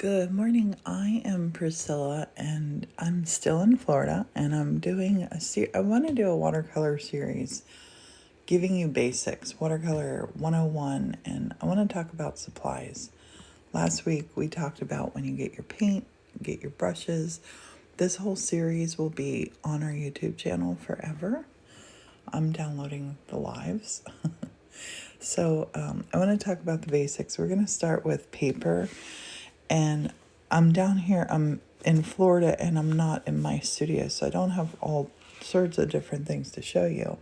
Good morning. I am Priscilla and I'm still in Florida and I'm doing I want to do a watercolor series giving you basics, watercolor 101, and I want to talk about supplies. Last week we talked about when you get your paint, get your brushes. This whole series will be on our YouTube channel forever. I'm downloading the lives. So I want to talk about the basics. We're going to start with paper. And I'm down here, I'm in Florida, and I'm not in my studio, so I don't have all sorts of different things to show you.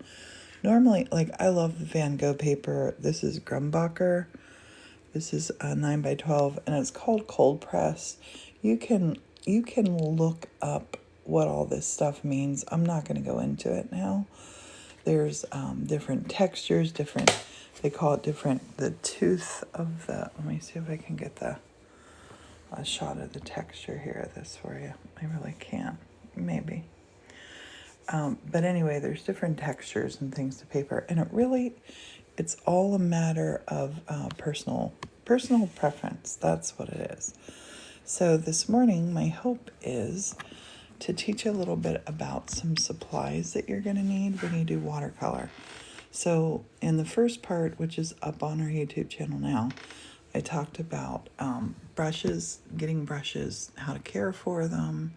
Normally, like, I love the Van Gogh paper. This is Grumbacher. This is a 9x12, and it's called cold press. You can look up what all this stuff means. I'm not going to go into it now. There's different textures, they call it the tooth of the, let me see if I can get a shot of the texture here of this for you. I really can't, maybe. But anyway, there's different textures and things to paper, and it's all a matter of personal preference. That's what it is. So this morning, my hope is to teach you a little bit about some supplies that you're going to need when you do watercolor. So in the first part, which is up on our YouTube channel now, I talked about brushes, getting brushes, how to care for them,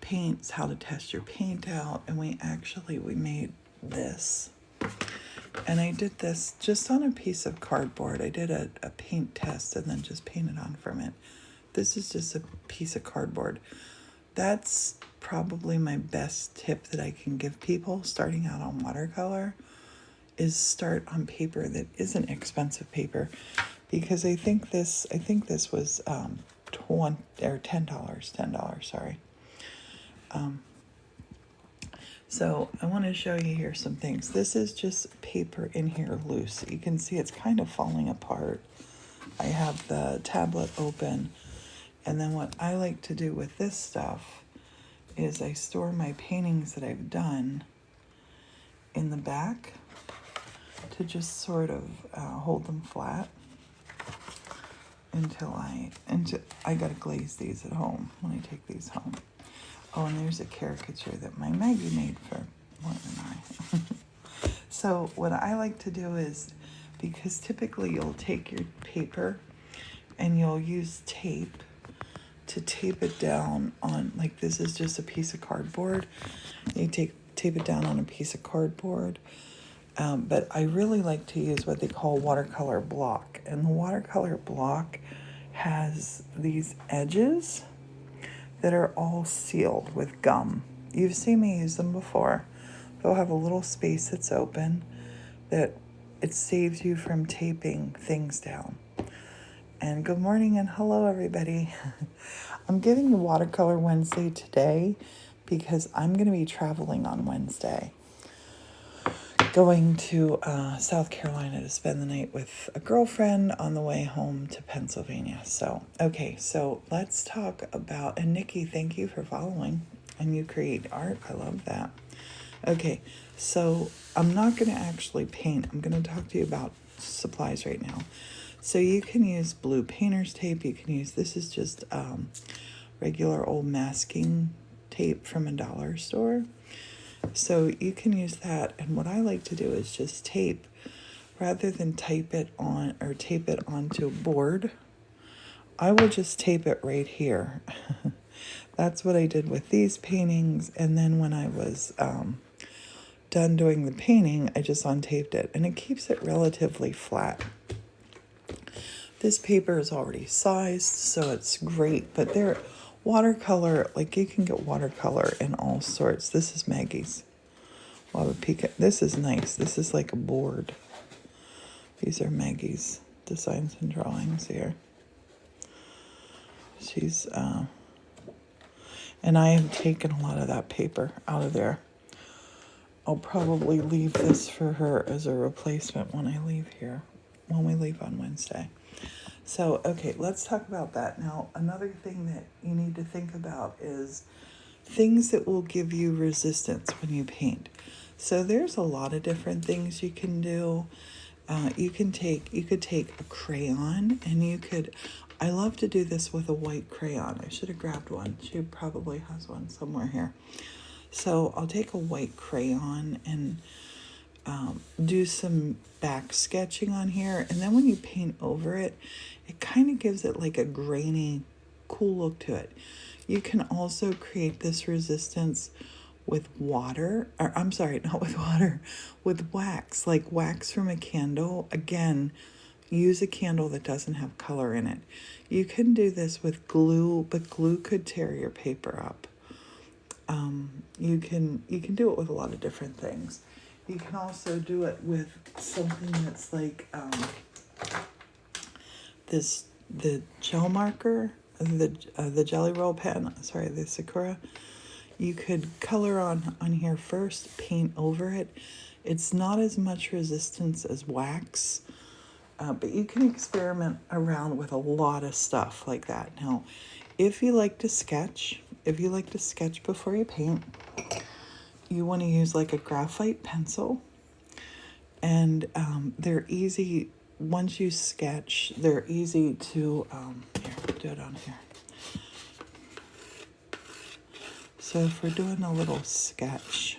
paints, how to test your paint out, and we made this. And I did this just on a piece of cardboard. I did a paint test and then just painted on from it. This is just a piece of cardboard. That's probably my best tip that I can give people starting out on watercolor, is start on paper that isn't expensive paper. Because I think this was $10, sorry. So I want to show you here some things. This is just paper in here loose. You can see it's kind of falling apart. I have the tablet open, and then what I like to do with this stuff is I store my paintings that I've done in the back to just sort of hold them flat until I gotta glaze these at home when I take these home. Oh, and there's a caricature that my Maggie made for more than I. So what I like to do is, because typically you'll take your paper and you'll use tape to tape it down on, like, this is just a piece of cardboard. You tape it down on a piece of cardboard. But I really like to use what they call watercolor block. And the watercolor block has these edges that are all sealed with gum. You've seen me use them before. They'll have a little space that's open that it saves you from taping things down. And good morning and hello, everybody. I'm giving the Watercolor Wednesday today because I'm going to be traveling on Wednesday, going to South Carolina to spend the night with a girlfriend on the way home to Pennsylvania. So let's talk about, and Nikki, thank you for following, and you create art. I love that. Okay, so I'm not going to actually paint. I'm going to talk to you about supplies right now. So you can use blue painter's tape. You can use, this is just regular old masking tape from a dollar store. So you can use that, and what I like to do is just tape, rather than tape it onto a board. I will just tape it right here. That's what I did with these paintings, and then when I was done doing the painting, I just untaped it, and it keeps it relatively flat. This paper is already sized, so it's great, but watercolor, like, you can get watercolor in all sorts. This is Maggie's. This is nice. This is like a board. These are Maggie's designs and drawings here. She's, and I have taken a lot of that paper out of there. I'll probably leave this for her as a replacement when we leave on Wednesday. So, okay, let's talk about that. Now, another thing that you need to think about is things that will give you resistance when you paint. So there's a lot of different things you can do. You could take a crayon, and I love to do this with a white crayon. I should have grabbed one. She probably has one somewhere here. So I'll take a white crayon and do some back sketching on here. And then when you paint over it, it kind of gives it like a grainy, cool look to it. You can also create this resistance with water, or I'm sorry, not with water, with wax, like wax from a candle. Again, use a candle that doesn't have color in it. You can do this with glue, but glue could tear your paper up. You can do it with a lot of different things. You can also do it with something that's like the gel marker, the Jelly Roll pen. Sorry, the Sakura. You could color on here first, paint over it. It's not as much resistance as wax, but you can experiment around with a lot of stuff like that. Now, if you like to sketch before you paint, you want to use like a graphite pencil, and they're easy. Once you sketch, they're easy to, here, do it on here. So if we're doing a little sketch,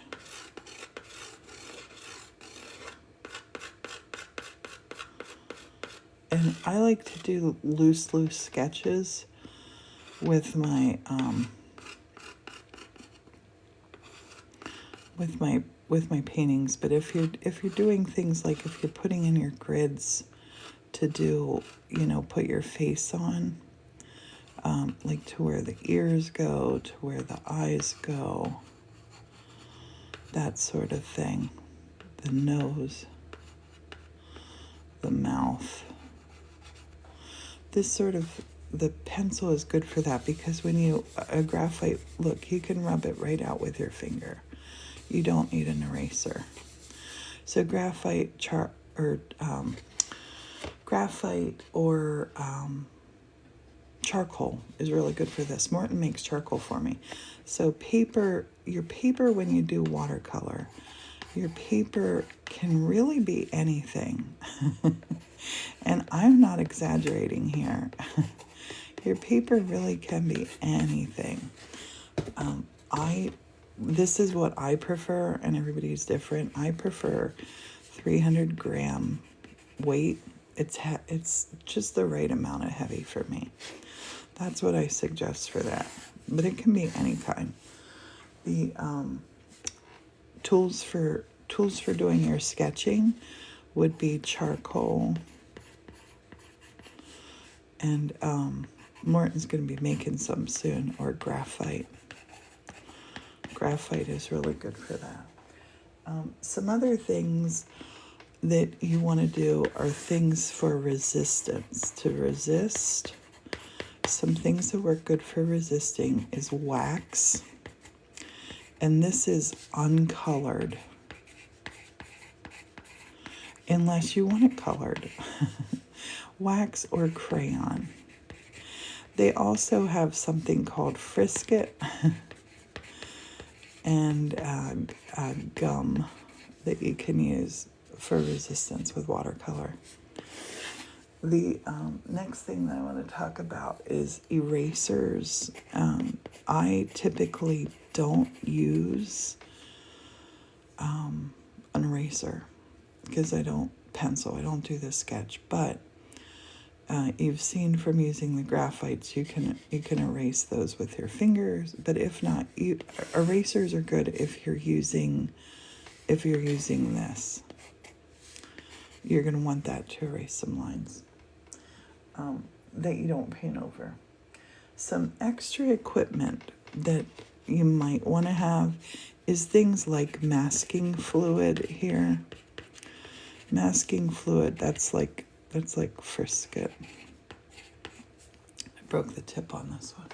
and I like to do loose sketches with my with my paintings. But if you're doing things like if you're putting in your grids to do, put your face on, like to where the ears go, to where the eyes go, that sort of thing, the nose, the mouth. The pencil is good for that, because when a graphite, look, you can rub it right out with your finger. You don't need an eraser. So graphite or charcoal is really good for this. Morton makes charcoal for me. So your paper when you do watercolor, your paper can really be anything. And I'm not exaggerating here. Your paper really can be anything. This is what I prefer, and everybody's different. I prefer 300 gram weight. It's just the right amount of heavy for me. That's what I suggest for that. But it can be any kind. The tools for doing your sketching would be charcoal, and Morton's going to be making some soon, or graphite. Graphite is really good for that. Some other things that you want to do are things for resistance. To resist, some things that work good for resisting is wax. And this is uncolored, unless you want it colored. Wax or crayon. They also have something called Frisket and gum that you can use for resistance with watercolor. The next thing that I want to talk about is erasers. I typically don't use an eraser because I don't pencil. I don't do the sketch, but you've seen from using the graphites, you can erase those with your fingers. But if not, erasers are good if you're using this. You're going to want that to erase some lines that you don't paint over. Some extra equipment that you might want to have is things like masking fluid here. Masking fluid, that's like Frisket. I broke the tip on this one.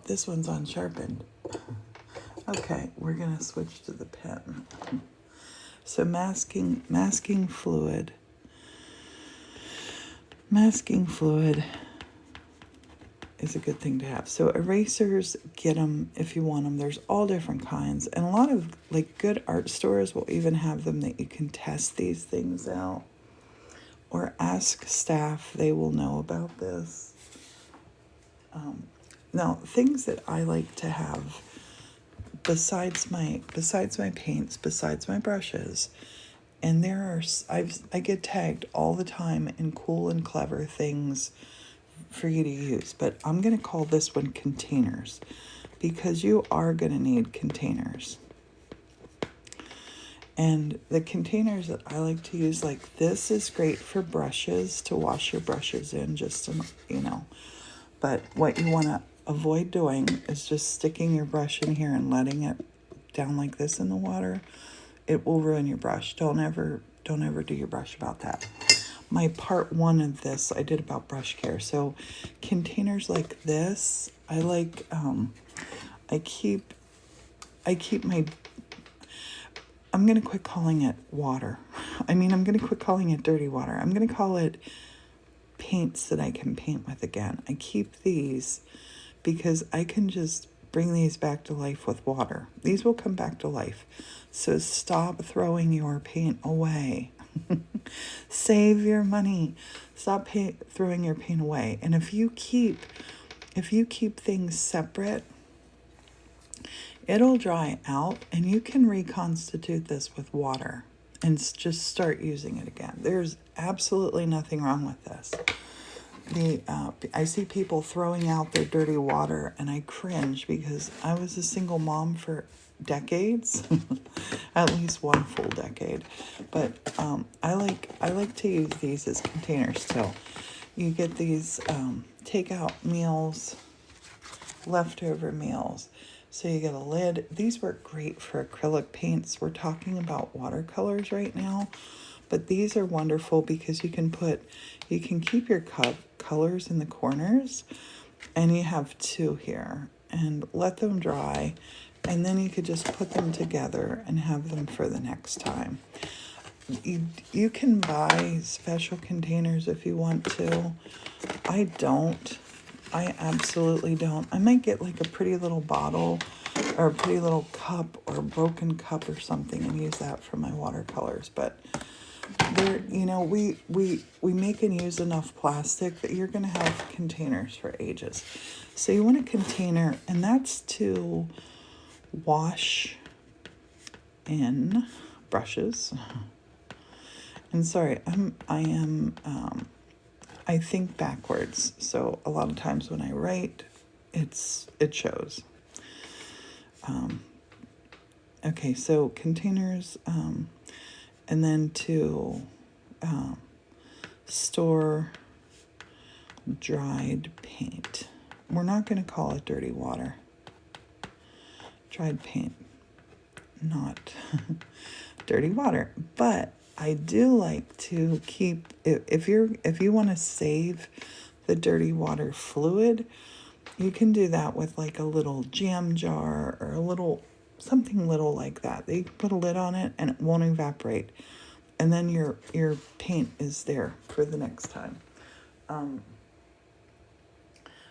This one's unsharpened. Okay, we're gonna switch to the pen. So masking fluid. Masking fluid is a good thing to have. So erasers, get them if you want them. There's all different kinds. And a lot of good art stores will even have them that you can test these things out. or ask staff. They will know about this. Now, things that I like to have besides my paints, besides my brushes, and I get tagged all the time in cool and clever things for you to use, but I'm going to call this one containers, because you are going to need containers. And the containers that I like to use, like this, is great for brushes, to wash your brushes in, just to, but what you want to avoid doing is just sticking your brush in here and letting it down like this in the water. It will ruin your brush. Don't ever do your brush about that. My part 1 of this I did about brush care. So containers like this, I like, I keep my, I'm going to quit calling it water. I'm going to quit calling it dirty water. I'm going to call it paints that I can paint with again. I keep these because I can just bring these back to life with water. These will come back to life. So stop throwing your paint away. Save your money. Stop throwing your paint away. And if you keep things separate, it'll dry out, and you can reconstitute this with water and just start using it again. There's absolutely nothing wrong with this. I see people throwing out their dirty water, and I cringe, because I was a single mom for decades, at least one full decade. But I like to use these as containers too. You get these takeout meals, leftover meals. So you get a lid. These work great for acrylic paints. We're talking about watercolors right now, but these are wonderful because you can keep your colors in the corners, and you have 2 here, and let them dry, and then you could just put them together and have them for the next time. You can buy special containers if you want to. I don't. I absolutely don't. I might get like a pretty little bottle or a pretty little cup or a broken cup or something and use that for my watercolors. But there, we make and use enough plastic that you're going to have containers for ages. So you want a container, and that's to wash in brushes. And sorry, I think backwards, so a lot of times when I write, it shows. Okay, so containers, and then to store dried paint. We're not going to call it dirty water. Dried paint, not dirty water, but I do like to keep, if you want to save the dirty water fluid, you can do that with like a little jam jar or something little like that. They put a lid on it and it won't evaporate. And then your paint is there for the next time.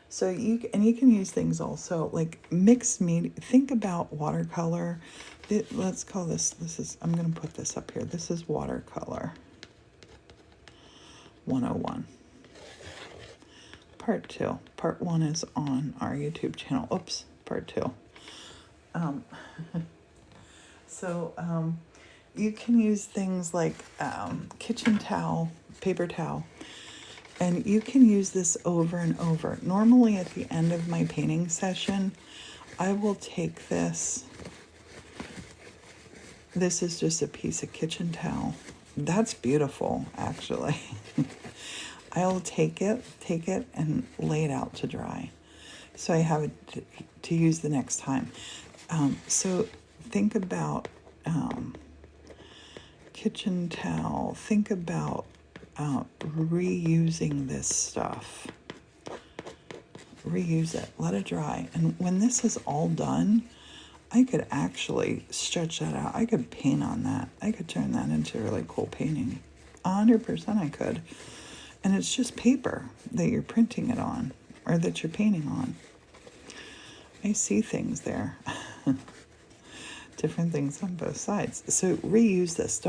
So you can use things also like mixed media. Think about watercolor. Let's call this I'm going to put this up here. This is Watercolor 101. Part 2. Part 1 is on our YouTube channel. Oops, part 2. You can use things like kitchen towel, paper towel, and you can use this over and over. Normally at the end of my painting session, I will take this. This is just a piece of kitchen towel. That's beautiful, actually. I'll take it and lay it out to dry, so I have it to use the next time. So think about kitchen towel. Think about reusing this stuff. Reuse it. Let it dry. And when this is all done, I could actually stretch that out. I could paint on that. I could turn that into a really cool painting. 100% I could. And it's just paper that you're printing it on, or that you're painting on. I see things there. Different things on both sides. So reuse this.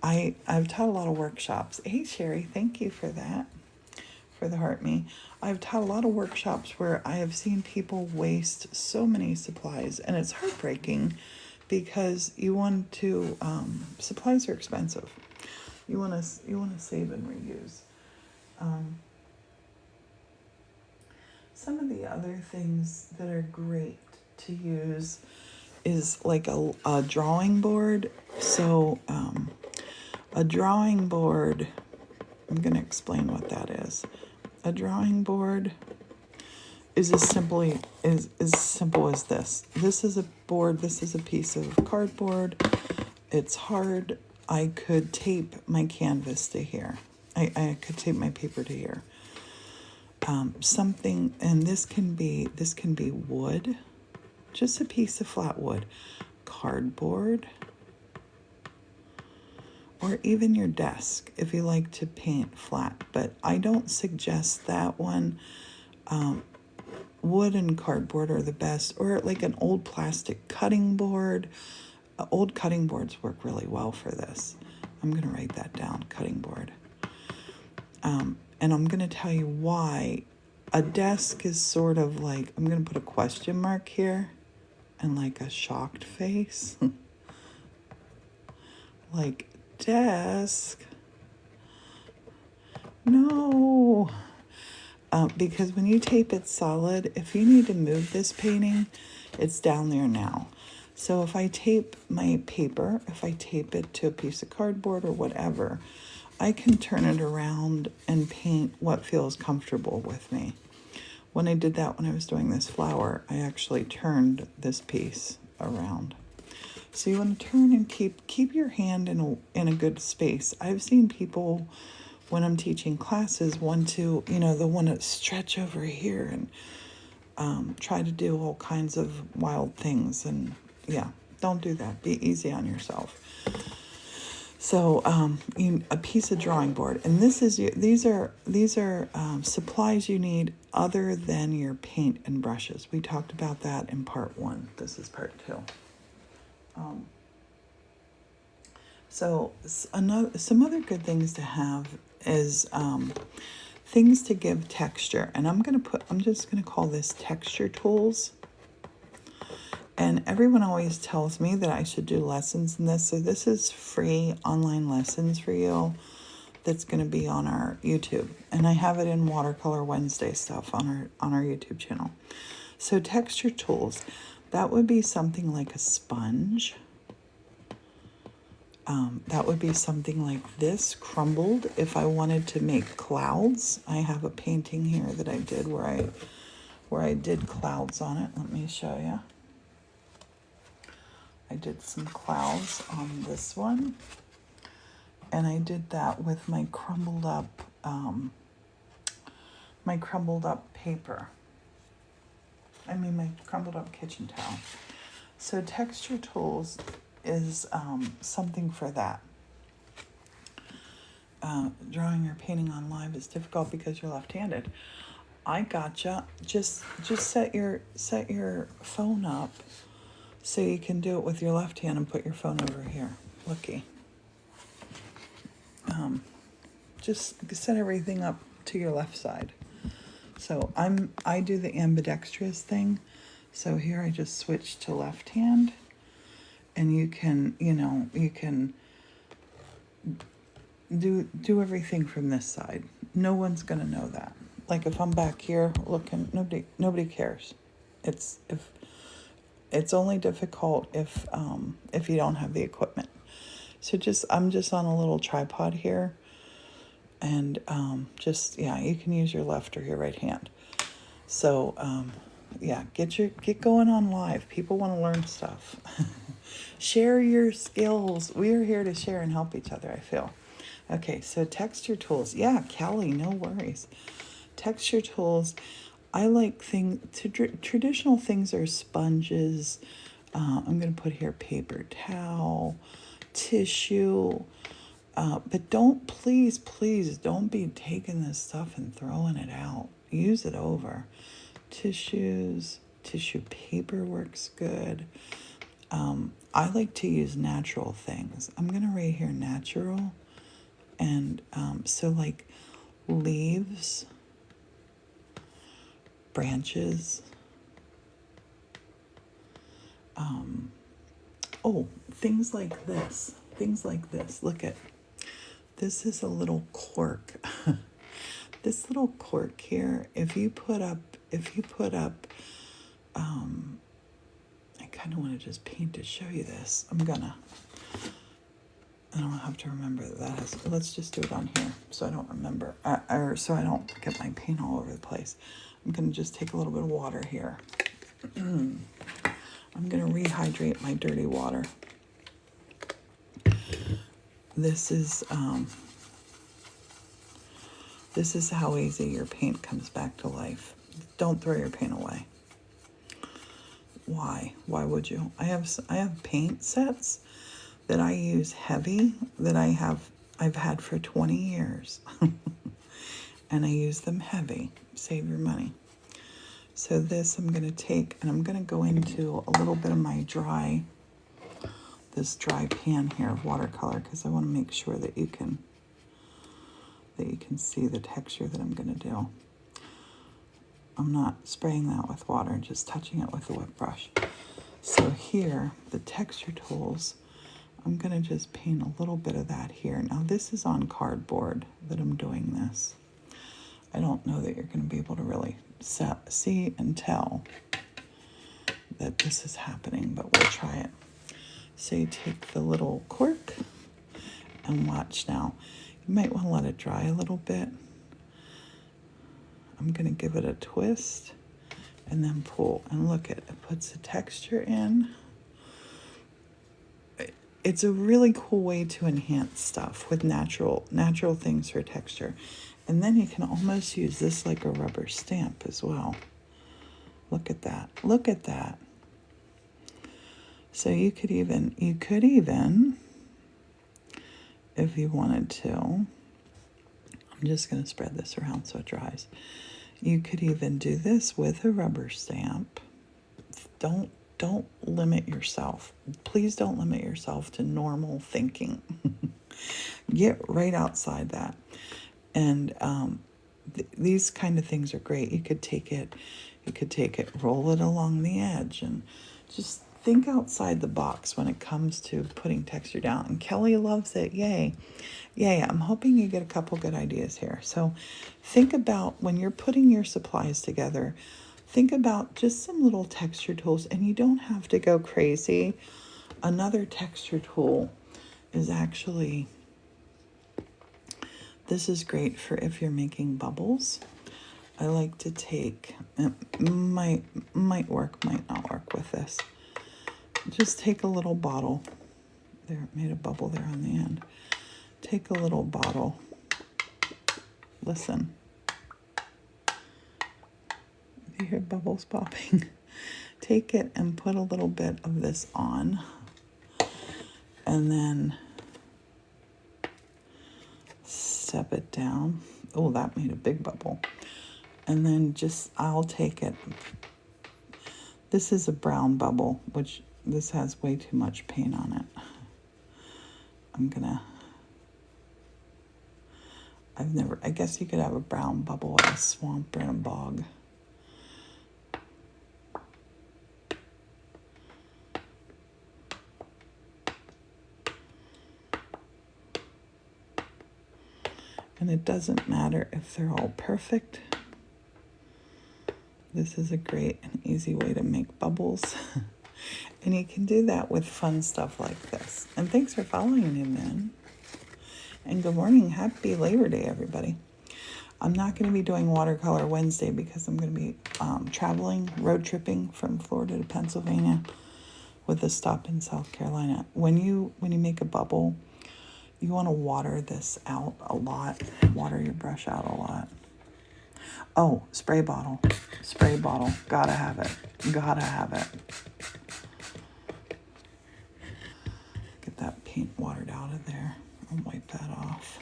I've taught a lot of workshops. Hey, Sherry, thank you for that, for the heart me. I've taught a lot of workshops where I have seen people waste so many supplies, and it's heartbreaking because you want to, supplies are expensive. You want to save and reuse. Some of the other things that are great to use is like a drawing board. So a drawing board, I'm going to explain what that is. A drawing board is as simple as this. This is a board, this is a piece of cardboard. It's hard. I could tape my canvas to here. I could tape my paper to here. Something, and this can be wood, just a piece of flat wood, cardboard, or even your desk if you like to paint flat. But I don't suggest that one. Wood and cardboard are the best, or like an old plastic cutting board. Old cutting boards work really well for this. I'm going to write that down, cutting board. And I'm going to tell you why. A desk is sort of like, I'm going to put a question mark here and like a shocked face. Like, desk. No. Because when you tape it solid, if you need to move this painting, it's down there now. So if I tape my paper, if I tape it to a piece of cardboard or whatever, I can turn it around and paint what feels comfortable with me. When I did that, when I was doing this flower, I actually turned this piece around. So you want to turn and keep your hand in a good space. I've seen people, when I'm teaching classes, want to stretch over here and try to do all kinds of wild things. And yeah, don't do that. Be easy on yourself. So a piece of drawing board, and these are supplies you need other than your paint and brushes. We talked about that in part 1. This is part 2. So some other good things to have is things to give texture, and I'm just gonna call this texture tools. And everyone always tells me that I should do lessons in this. So this is free online lessons for you that's going to be on our YouTube. And I have it in Watercolor Wednesday stuff on our YouTube channel. So texture tools, that would be something like a sponge. That would be something like this, crumbled. If I wanted to make clouds, I have a painting here that I did where I did clouds on it. Let me show you. I did some clouds on this one, and I did that with my crumbled up paper. My crumbled up kitchen towel. So texture tools is something for that. Drawing or painting on live is difficult because you're left-handed. I gotcha. Just set your phone up so you can do it with your left hand and put your phone over here. Looky. Just set everything up to your left side. So I do the ambidextrous thing. So here I just switch to left hand, and you can do everything from this side. No one's gonna know that. Like if I'm back here looking, nobody cares. It's only difficult if you don't have the equipment. So I'm just on a little tripod here, and you can use your left or your right hand. So get going on live. People want to learn stuff. Share your skills. We are here to share and help each other, I feel. Okay, so texture tools. Yeah, Kelly, no worries. Texture tools. I like traditional things are sponges. I'm going to put here paper towel, tissue. But please don't be taking this stuff and throwing it out. Use it over. Tissue paper works good. I like to use natural things. I'm going to write here natural. And so like leaves, branches, oh, things like this. Things like this. Look at, this is a little cork. This little cork here, if you put up, I kind of want to just paint to show you this. I don't have to remember that has, let's just do it on here so I don't remember, or so I don't get my paint all over the place. I'm going to just take a little bit of water here. I'm going to rehydrate my dirty water. This is how easy your paint comes back to life. Don't throw your paint away. Why? Why would you? I have paint sets that I use heavy that I've had for 20 years. And I use them heavy. Save your money. So this I'm going to take and I'm going to go into a little bit of my this dry pan here of watercolor, because I want to make sure that you can see the texture that I'm going to do. I'm not spraying that with water, just touching it with a wet brush. So here, the texture tools, I'm going to just paint a little bit of that here. Now this is on cardboard that I'm doing this. I don't know that you're going to be able to really see and tell that this is happening, but we'll try it. So you take the little cork and watch now. You might want to let it dry a little bit. I'm going to give it a twist and then pull. And look, it puts the texture in. It's a really cool way to enhance stuff with natural things for texture. And then you can almost use this like a rubber stamp as well. Look at that. Look at that. So you could even, if you wanted to, I'm just going to spread this around so it dries. You could even do this with a rubber stamp. Don't limit yourself. Please don't limit yourself to normal thinking. Get right outside that. And these kind of things are great. You could take it, roll it along the edge, and just think outside the box when it comes to putting texture down. And Kelly loves it. Yay. Yeah, I'm hoping you get a couple good ideas here. So think about when you're putting your supplies together, think about just some little texture tools, and you don't have to go crazy. Another texture tool is actually, this is great for if you're making bubbles. I like to take, it might work, might not work with this. Just take a little bottle. There, it made a bubble there on the end. Take a little bottle. Listen. You hear bubbles popping? Take it and put a little bit of this on. And then step it down. Oh, that made a big bubble. And then just, I'll take it. This is a brown bubble, which this has way too much paint on it. I guess you could have a brown bubble in a swamp or in a bog. And it doesn't matter if they're all perfect. This is a great and easy way to make bubbles. And you can do that with fun stuff like this. And thanks for following me, man. And good morning. Happy Labor Day, everybody. I'm not going to be doing Watercolor Wednesday because I'm going to be traveling, road tripping from Florida to Pennsylvania with a stop in South Carolina. When you make a bubble, you want to water this out a lot. Water your brush out a lot. Oh, spray bottle. Spray bottle. Gotta have it. Gotta have it. Get that paint watered out of there. I'll wipe that off.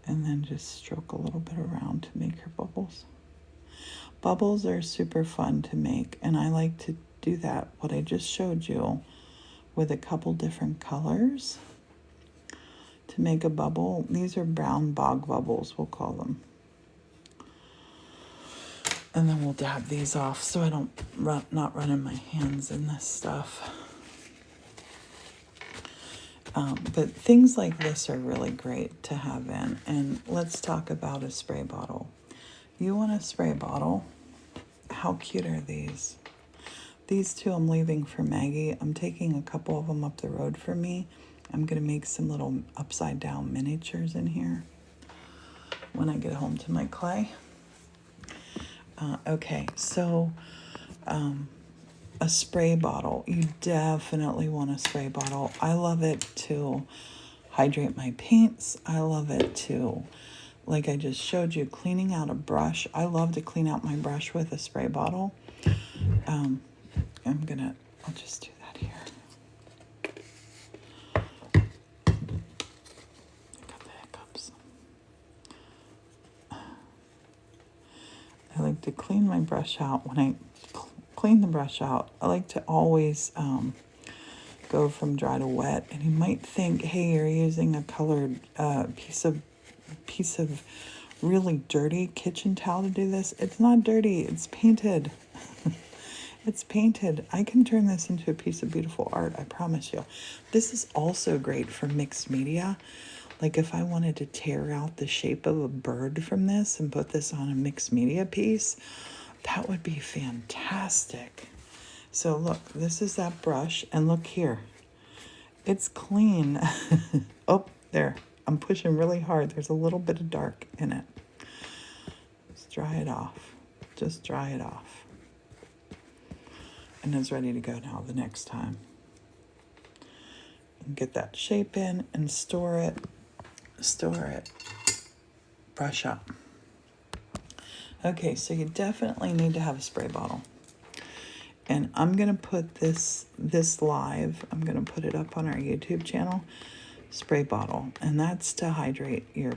And then just stroke a little bit around to make your bubbles. Bubbles are super fun to make, and I like to do that. What I just showed you with a couple different colors to make a bubble. These are brown bog bubbles, we'll call them. And then we'll dab these off so I don't not running my hands in this stuff. But things like this are really great to have in. And let's talk about a spray bottle. You want a spray bottle? How cute are these? These two I'm leaving for Maggie. I'm taking a couple of them up the road for me. I'm going to make some little upside down miniatures in here when I get home to my clay. Okay, so a spray bottle. You definitely want a spray bottle. I love it to hydrate my paints. I love it to, like I just showed you, cleaning out a brush. I love to clean out my brush with a spray bottle. I'll just do that here. I got the hiccups. I like to clean my brush out. When I clean the brush out, I like to always go from dry to wet. And you might think, hey, you're using a colored piece of really dirty kitchen towel to do this. It's not dirty, it's painted. It's painted. I can turn this into a piece of beautiful art, I promise you. This is also great for mixed media. Like if I wanted to tear out the shape of a bird from this and put this on a mixed media piece, that would be fantastic. So look, this is that brush, and look here. It's clean. Oh, there. I'm pushing really hard. There's a little bit of dark in it. Just dry it off. Just dry it off. And it's ready to go now the next time. And get that shape in and store it. Store it. Brush up. Okay, so you definitely need to have a spray bottle. And I'm going to put this live. I'm going to put it up on our YouTube channel. Spray bottle. And that's to hydrate your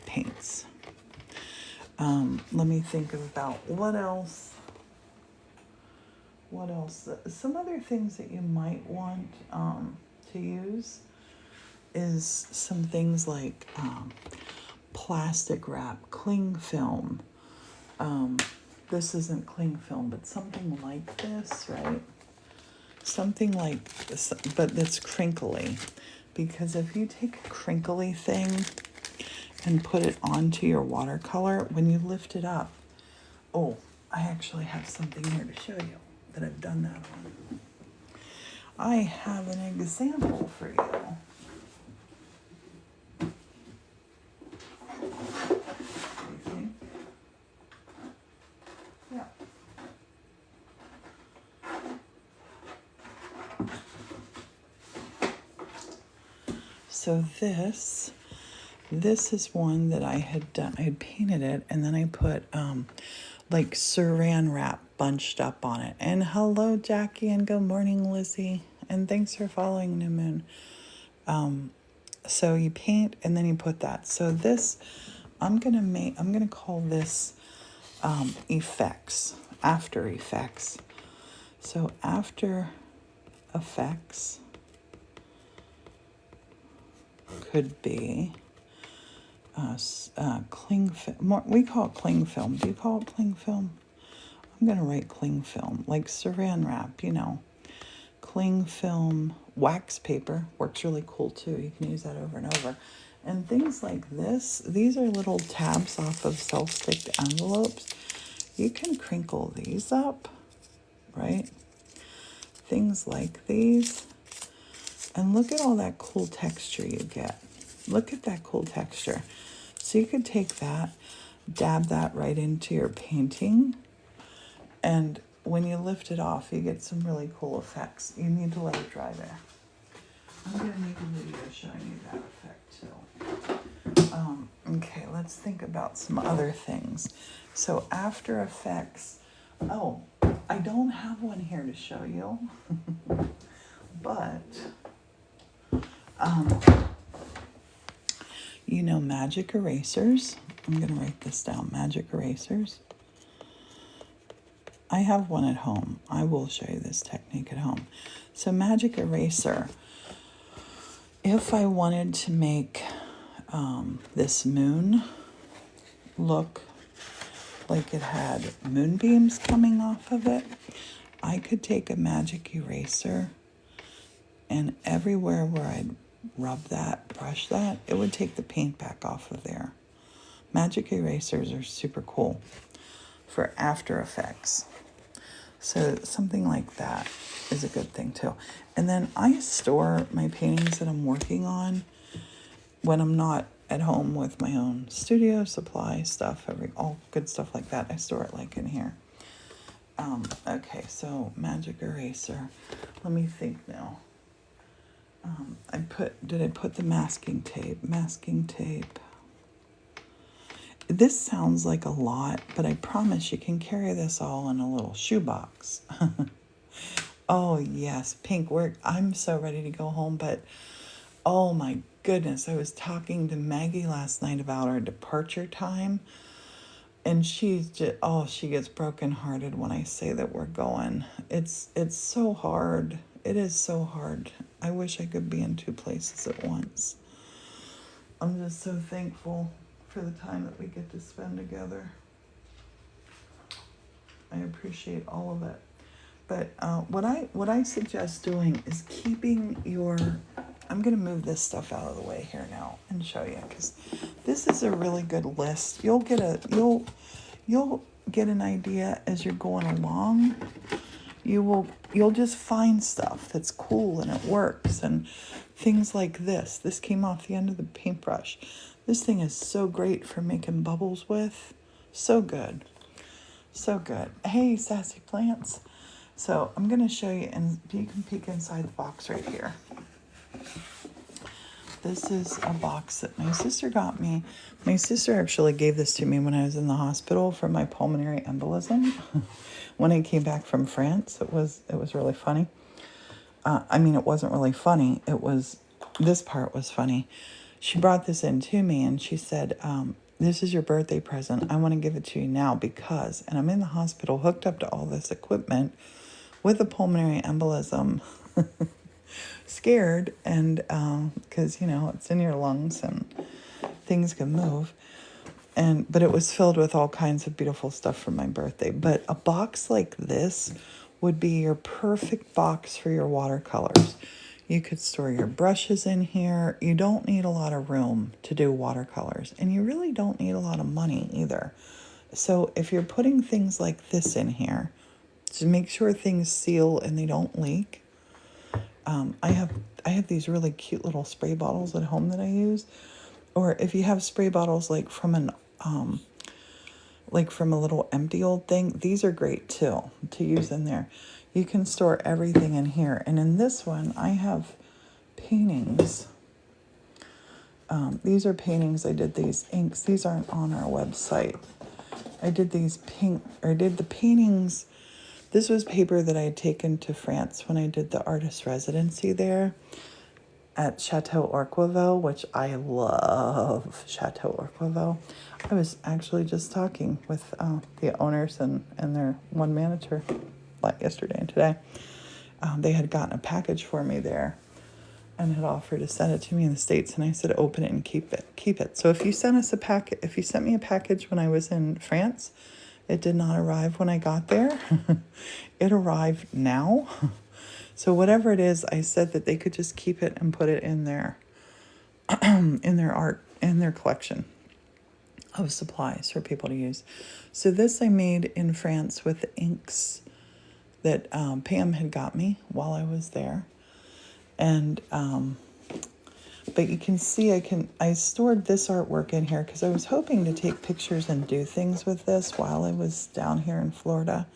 paints. Let me think about what else. What else? Some other things that you might want to use is some things like plastic wrap, cling film. This isn't cling film, but something like this, right? Something like this, but that's crinkly. Because if you take a crinkly thing and put it onto your watercolor, when you lift it up, oh, I actually have something here to show you that I've done that on. I have an example for you. Yeah. So this is one that I had done. I had painted it, and then I put like saran wrap bunched up on it. And hello, Jackie, and good morning, Lizzie, and thanks for following, New Moon. So you paint, and then you put that. So this, I'm gonna call this effects, After Effects. So After Effects could be cling film. We call it cling film. Do you call it cling film? I'm going to write cling film, like saran wrap, you know. Cling film, wax paper works really cool too. You can use that over and over. And things like this, these are little tabs off of self-stick envelopes. You can crinkle these up, right? Things like these. And look at all that cool texture you get. Look at that cool texture. So you could take that, dab that right into your painting, and when you lift it off, you get some really cool effects. You need to let it dry there. I'm going to make a video showing you that effect too. Okay, let's think about some other things. So After Effects, oh, I don't have one here to show you, but you know magic erasers. I'm going to write this down, magic erasers. I have one at home. I will show you this technique at home. So magic eraser. If I wanted to make this moon look like it had moonbeams coming off of it, I could take a magic eraser and everywhere where I'd rub that, brush that, it would take the paint back off of there. Magic erasers are super cool for After Effects. So something like that is a good thing too. And then I store my paintings that I'm working on when I'm not at home with my own studio supply stuff, all good stuff like that. I store it like in here. Okay, so magic eraser. Let me think now. Did I put the masking tape? Masking tape. This sounds like a lot, but I promise you can carry this all in a little shoebox. Oh yes, pink work. I'm so ready to go home, but oh my goodness, I was talking to Maggie last night about our departure time, and she's just, she gets brokenhearted when I say that we're going. It's so hard. It is so hard. I wish I could be in two places at once. I'm just so thankful for the time that we get to spend together. I appreciate all of it. But what I suggest doing is keeping your, I'm going to move this stuff out of the way here now and show you, because this is a really good list. You'll get an idea as you're going along. You'll just find stuff that's cool and it works, and things like this. This came off the end of the paintbrush. This thing is so great for making bubbles with. So good. So good. Hey, sassy plants. So I'm going to show you, and you can peek inside the box right here. This is a box that my sister got me. My sister actually gave this to me when I was in the hospital for my pulmonary embolism. When I came back from France, it was really funny. I mean, it wasn't really funny. This part was funny. She brought this in to me and she said, this is your birthday present. I want to give it to you now because, and I'm in the hospital hooked up to all this equipment with a pulmonary embolism, scared, and because, it's in your lungs and things can move. But it was filled with all kinds of beautiful stuff for my birthday. But a box like this would be your perfect box for your watercolors. You could store your brushes in here. You don't need a lot of room to do watercolors, and you really don't need a lot of money either. So if you're putting things like this in here, to make sure things seal and they don't leak. I have these really cute little spray bottles at home that I use. Or if you have spray bottles like from a little empty old thing, these are great too to use in there. You can store everything in here. And in this one, I have paintings. These are paintings. I did these inks. These aren't on our website. I did the paintings. This was paper that I had taken to France when I did the artist residency there at Chateau Orqueville, which I love Chateau Orqueville. I was actually just talking with the owners and their one manager yesterday and today. They had gotten a package for me there and had offered to send it to me in the States, and I said, open it and keep it. So if you sent me a package when I was in France, it did not arrive when I got there. It arrived now. So whatever it is, I said that they could just keep it and put it in their in their collection of supplies for people to use. So this I made in France with the inks that Pam had got me while I was there. And but you can see I stored this artwork in here because I was hoping to take pictures and do things with this while I was down here in Florida.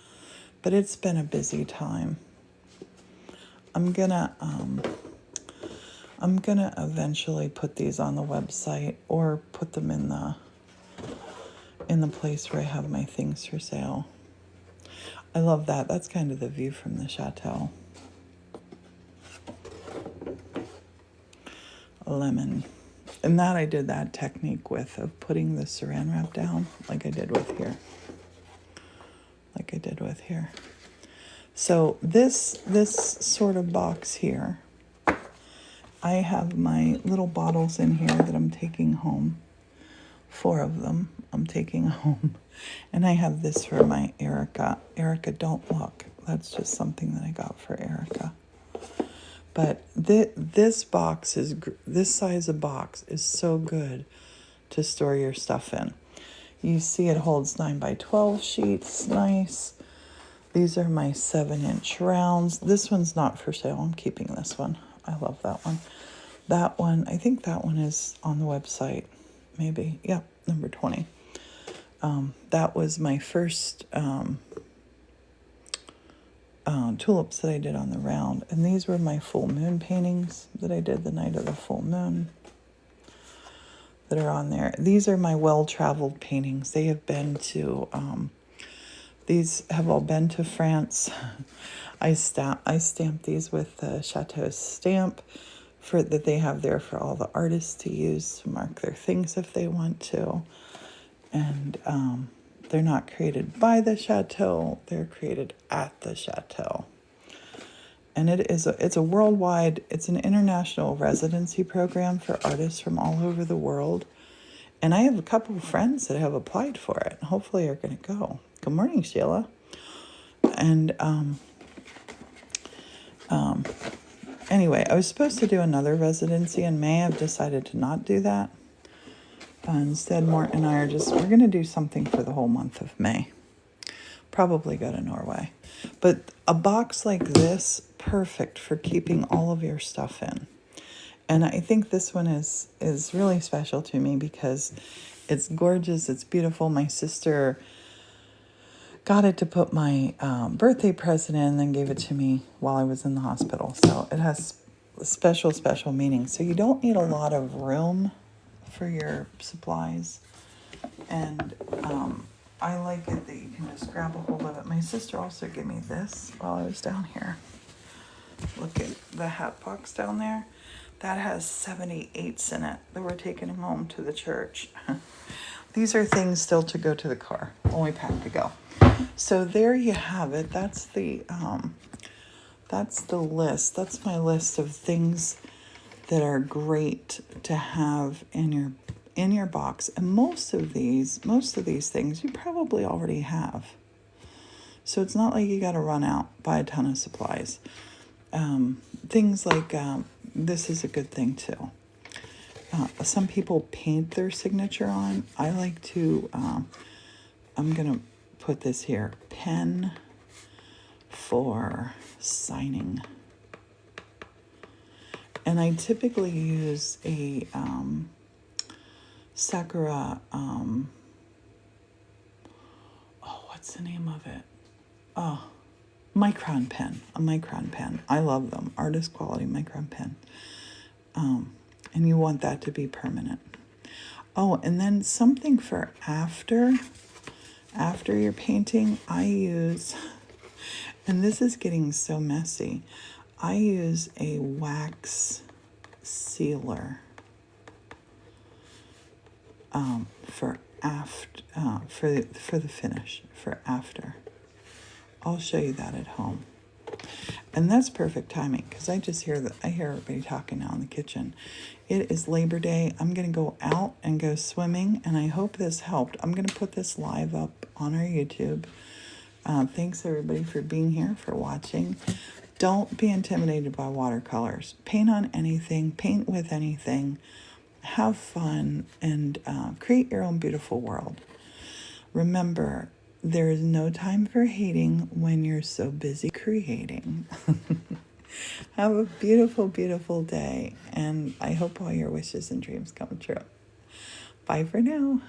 But it's been a busy time. I'm gonna eventually put these on the website or put them in the place where I have my things for sale. I love that. That's kind of the view from the chateau. Lemon. And that I did that technique with, of putting the saran wrap down like I did with here. like I did with here. So this sort of box here, I have my little bottles in here that I'm taking home. 4 of them I'm taking home. And I have this for my Erica. Erica, don't look. That's just something that I got for Erica. But this box is, this size of box is so good to store your stuff in. You see it holds 9x12 sheets, nice. These are my 7-inch rounds. This one's not for sale. I'm keeping this one. I love that one. That one, I think that one is on the website. Maybe, yeah, number 20. That was my first tulips that I did on the round. And these were my full moon paintings that I did the night of the full moon that are on there. These are my well-traveled paintings. They have been to, these have all been to France. I stamped these with the Chateau stamp that they have there for all the artists to use to mark their things if they want to. And they're not created by the Chateau, they're created at the Chateau. And it's a worldwide, it's an international residency program for artists from all over the world. And I have a couple of friends that have applied for it. Hopefully are going to go. Good morning, Sheila. And anyway, I was supposed to do another residency in May. I've decided to not do that. Instead, Morton and I we're going to do something for the whole month of May. Probably go to Norway. But a box like this, perfect for keeping all of your stuff in. And I think this one is really special to me because it's gorgeous, it's beautiful. My sister got it to put my birthday present in and then gave it to me while I was in the hospital. So it has special, special meaning. So you don't need a lot of room for your supplies. And I like it that you can just grab a hold of it. My sister also gave me this while I was down here. Look at the hat box down there. That has 78s in it that we're taking home to the church. These are things still to go to the car. Only packed to go. So there you have it. That's the list. That's my list of things that are great to have in your box. And most of these things you probably already have. So it's not like you got to run out, buy a ton of supplies. Things like this is a good thing too. Some people paint their signature on. I like to, I'm going to put this here, pen for signing. And I typically use a Sakura, what's the name of it? Oh, micron pen, a micron pen. I love them, artist quality micron pen. And you want that to be permanent. Oh, and then something for after your painting, I use, and this is getting so messy, I use a wax sealer for the finish, for after. I'll show you that at home. And that's perfect timing because I hear everybody talking now in the kitchen. It is Labor Day. I'm going to go out and go swimming, and I hope this helped. I'm going to put this live up on our YouTube. Thanks everybody for being here, for watching. Don't be intimidated by watercolors. Paint on anything, paint with anything, have fun, and create your own beautiful world. Remember, there is no time for hating when you're so busy creating. Have a beautiful, beautiful day, and I hope all your wishes and dreams come true. Bye for now.